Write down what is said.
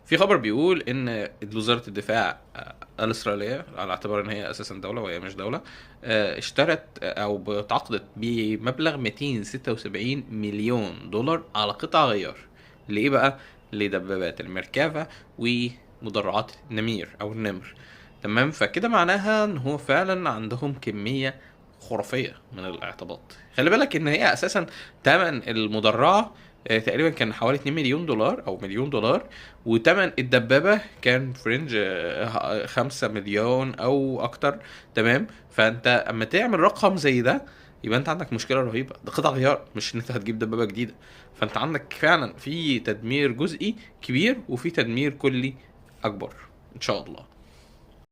في خبر بيقول ان وزارة الدفاع الإسرائيلية، على اعتبار ان هي اساسا دولة وهي مش دولة، اشترت او تعاقدت بمبلغ 276 مليون دولار على قطع غيار. لإيه بقى؟ لدبابات الميركافا ومدرعات النمير او النمر. تمام، فكده معناها ان هو فعلا عندهم كمية خرافية من الاعطابات. خلي بالك ان هي اساسا تمن المدرعة تقريبا كان حوالي 2 مليون دولار او مليون دولار، وتمن الدبابة كان فرنج 5 مليون او اكتر. تمام، فانت اما تعمل رقم زي ده يبقى انت عندك مشكلة رهيبة. ده قطع غيار، مش ان انت هتجيب دبابة جديدة. فانت عندك فعلا في تدمير جزئي كبير وفي تدمير كلي اكبر ان شاء الله.